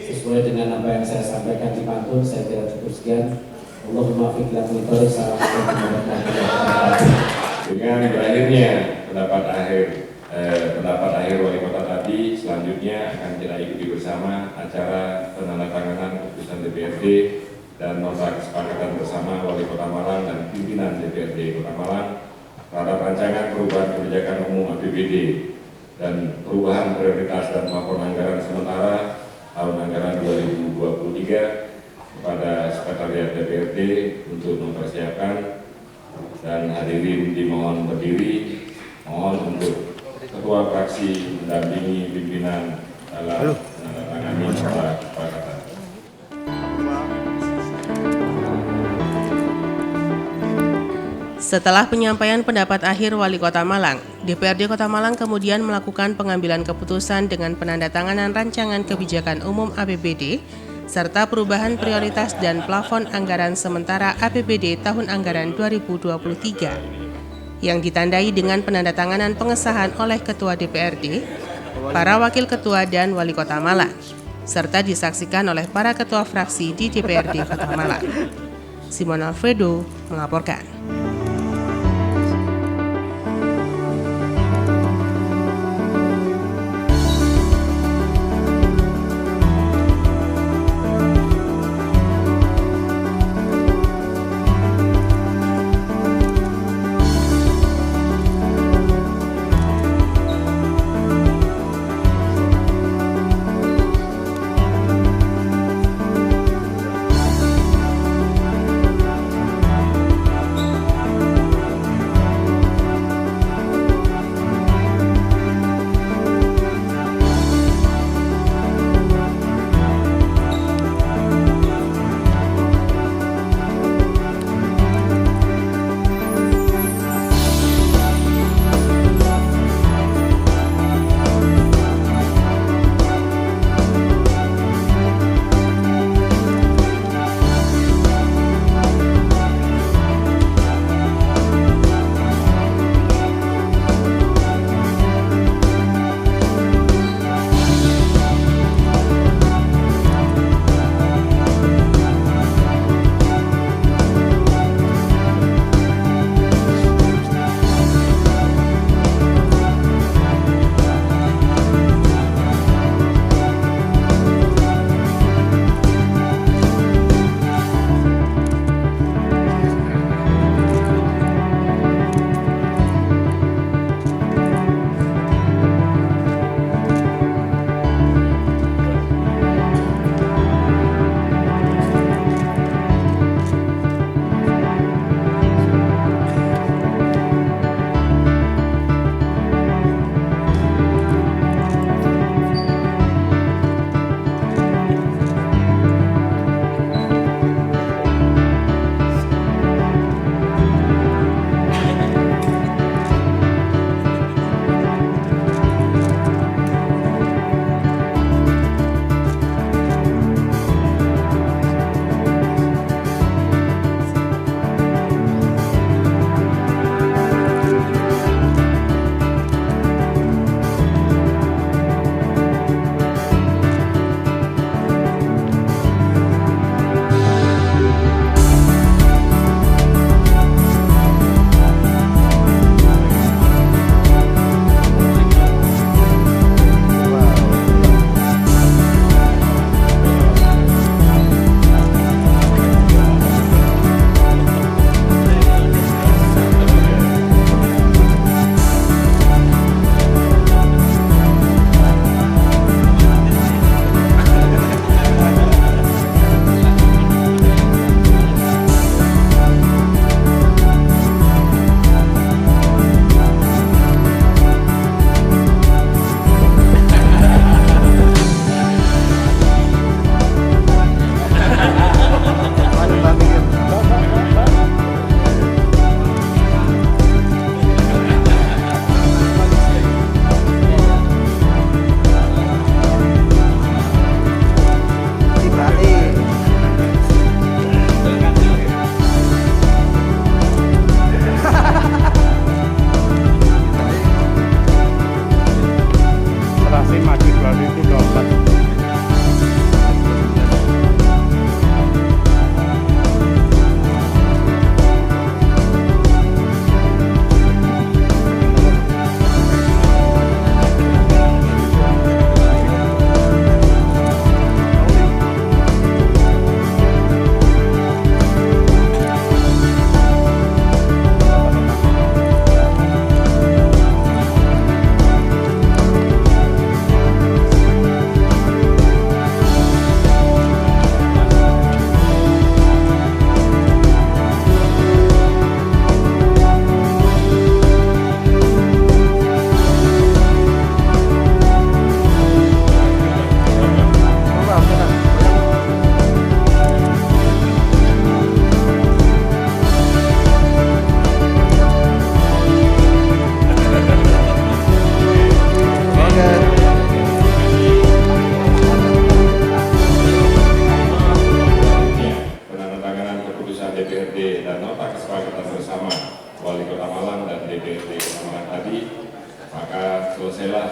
Sesuai dengan apa yang saya sampaikan di pantun, saya kira cukup sekian. Allahumma fiqlah mintori salah Dengan berakhirnya pendapat akhir wali kota tadi, selanjutnya akan kita ikuti bersama acara penandatanganan keputusan DPRD dan nota kesepakatan bersama wali kota Malang dan pimpinan DPRD Kota Malang terhadap rancangan perubahan kebijakan umum APBD dan perubahan prioritas dan plafon anggaran sementara tahun anggaran 2023 kepada Sekretariat DPRD untuk mempersiapkan. Dan hadirin dimohon berdiri, mohon untuk ketua fraksi mendampingi pimpinan dalam menandatangani nota kesepakatan. Setelah penyampaian pendapat akhir Wali Kota Malang, DPRD Kota Malang kemudian melakukan pengambilan keputusan dengan penandatanganan rancangan kebijakan umum APBD serta perubahan prioritas dan plafon anggaran sementara APBD tahun anggaran 2023 yang ditandai dengan penandatanganan pengesahan oleh Ketua DPRD, para Wakil Ketua dan Wali Kota Malang, serta disaksikan oleh para Ketua fraksi di DPRD Kota Malang. Simon Alfredo melaporkan.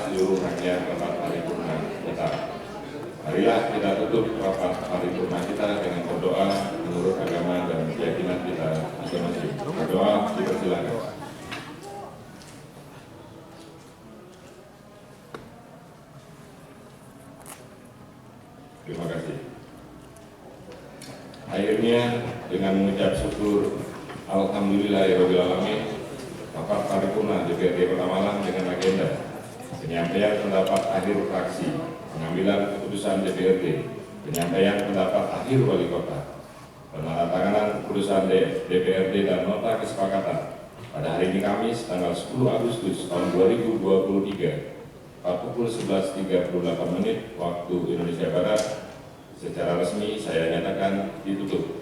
seluruh rangkaian rapat paripurna kita. Marilah kita tutup rapat paripurna kita dengan berdoa menurut agama dan keyakinan kita masing-masing. Berdoa dipersilakan. Terima kasih. Akhirnya dengan mengucap syukur Alhamdulillahirrahmanirrahim, rapat paripurna DPRD Kota Malang dengan agenda penyampaian pendapat akhir fraksi, pengambilan keputusan DPRD, penyampaian pendapat akhir wali kota, penandatanganan keputusan DPRD dan nota kesepakatan pada hari ini Kamis tanggal 10 Agustus tahun 2023 pukul 11.38 waktu Indonesia Barat. Secara resmi saya nyatakan ditutup.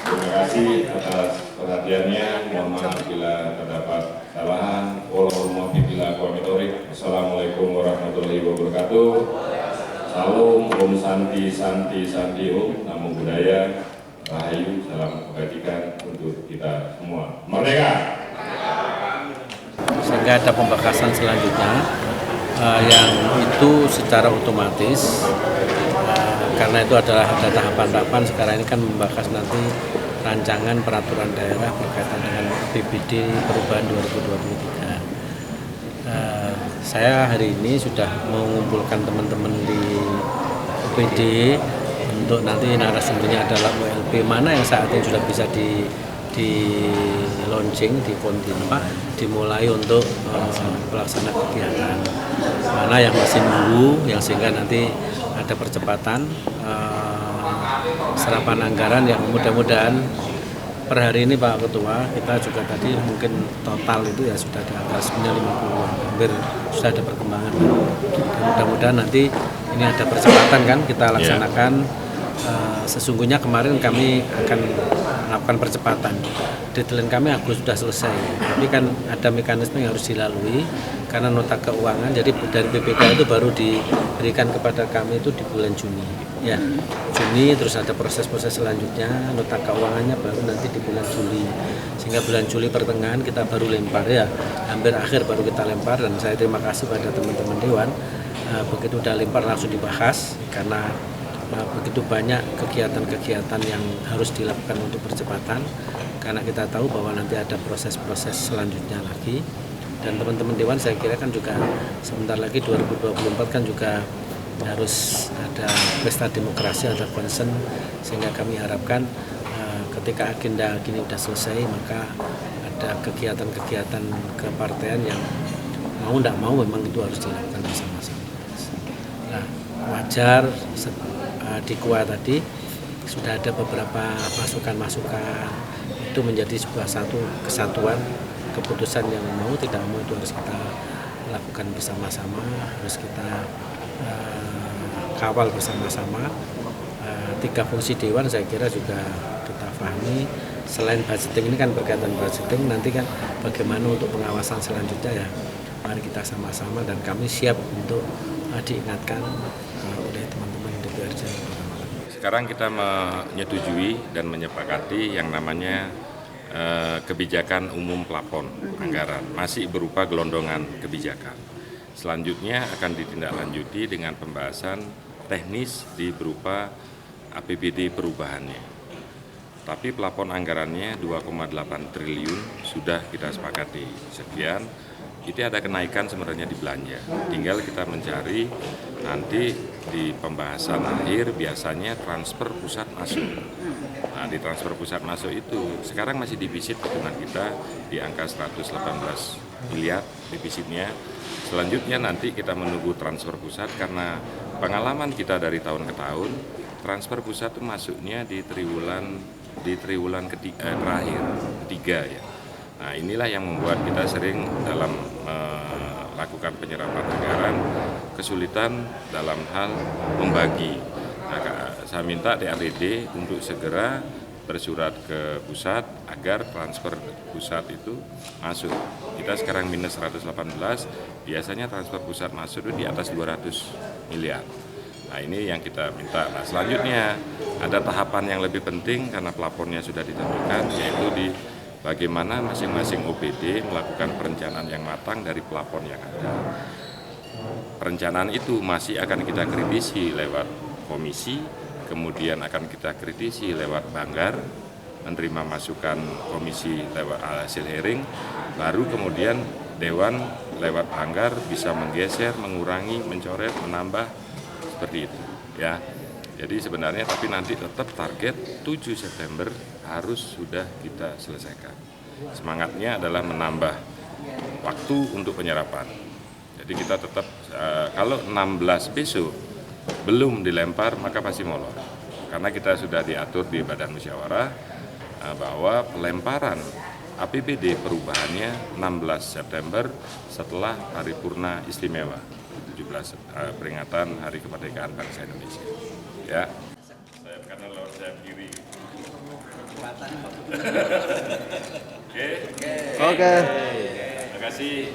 Terima kasih atas perhatiannya. Mohon maaf bila terdapat kesalahan. Assalamualaikum warahmatullahi wabarakatuh. Salam, Om Santi Santi Santi Om, Namo Buddhaya, Rahayu, salam kebajikan untuk kita semua. Merdeka! Sehingga ada pembakasan selanjutnya yang itu secara otomatis karena itu adalah ada tahapan-tahapan. Sekarang ini kan membahas nanti rancangan peraturan daerah berkaitan dengan APBD perubahan 2023. Saya hari ini sudah mengumpulkan teman-teman di UPD untuk nanti narasumbernya adalah OLP mana yang saat ini sudah bisa di launching, di kontinua, dimulai untuk pelaksanaan kegiatan. Mana yang masih nunggu, yang sehingga nanti ada percepatan serapan anggaran yang mudah-mudahan per hari ini Pak Ketua, kita juga tadi mungkin total itu ya sudah di angka 50, hampir sudah ada perkembangan. Dan mudah-mudahan nanti ini ada percepatan kan kita laksanakan. Sesungguhnya kemarin kami akan melakukan percepatan. Deadline kami Agustus sudah selesai, tapi kan ada mekanisme yang harus dilalui karena nota keuangan. Jadi dari BPK itu baru diberikan kepada kami itu di bulan Juni. Ya, Juni terus ada proses-proses selanjutnya, nota keuangannya baru nanti di bulan Juli. Sehingga bulan Juli pertengahan kita baru lempar ya, hampir akhir baru kita lempar. Dan saya terima kasih pada teman-teman Dewan. Begitu udah lempar langsung dibahas karena begitu banyak kegiatan-kegiatan yang harus dilakukan untuk percepatan karena kita tahu bahwa nanti ada proses-proses selanjutnya lagi. Dan teman-teman Dewan saya kira kan juga sebentar lagi 2024 kan juga harus ada pesta demokrasi, ada concern, sehingga kami harapkan ketika agenda gini sudah selesai maka ada kegiatan-kegiatan kepartean yang mau tidak mau memang itu harus dilakukan bersama-sama. Nah, wajar di KUA tadi sudah ada beberapa masukan-masukan, itu menjadi sebuah satu kesatuan keputusan yang mau tidak mau itu harus kita lakukan bersama-sama, harus kita kawal bersama-sama. 3 fungsi Dewan saya kira juga kita pahami. Selain budgeting ini kan berkaitan budgeting, nanti kan bagaimana untuk pengawasan selanjutnya ya mari kita sama-sama, dan kami siap untuk diingatkan oleh teman-teman DPRD. Sekarang kita menyetujui dan menyepakati yang namanya kebijakan umum plafon anggaran, masih berupa gelondongan kebijakan. Selanjutnya akan ditindaklanjuti dengan pembahasan teknis di berupa APBD perubahannya. Tapi plafon anggarannya 2,8 triliun sudah kita sepakati. Sekian, itu ada kenaikan sebenarnya di belanja. Tinggal kita mencari nanti di pembahasan akhir biasanya transfer pusat masuk. Nah, di transfer pusat masuk itu sekarang masih defisit hitungan kita di angka 118 miliar defisitnya. Selanjutnya nanti kita menunggu transfer pusat karena pengalaman kita dari tahun ke tahun, transfer pusat itu masuknya di triwulan terakhir, ketiga ya. Nah, inilah yang membuat kita sering dalam melakukan penyerapan anggaran kesulitan dalam hal membagi. Nah, saya minta DRD untuk segera bersurat ke pusat agar transfer pusat itu masuk. Kita sekarang minus 118, biasanya transfer pusat masuk itu di atas 200 miliar. Nah, ini yang kita minta. Nah, selanjutnya ada tahapan yang lebih penting karena plafonnya sudah ditentukan, yaitu di bagaimana masing-masing OPD melakukan perencanaan yang matang dari plafon yang ada. Perencanaan itu masih akan kita kritisi lewat komisi, kemudian akan kita kritisi lewat Banggar, menerima masukan komisi lewat hasil hearing, baru kemudian Dewan lewat Banggar bisa menggeser, mengurangi, mencoret, menambah, seperti itu. Ya. Jadi sebenarnya tapi nanti tetap target 7 September harus sudah kita selesaikan. Semangatnya adalah menambah waktu untuk penyerapan. Jadi kita tetap kalau 16 besok belum dilempar maka pasti molor. Karena kita sudah diatur di Badan Musyawarah bahwa pelemparan APBD perubahannya 16 September setelah paripurna istimewa 17 peringatan Hari Kemerdekaan Bangsa Indonesia. Ya. Karena lewat sayap kiri. Oke. Terima kasih.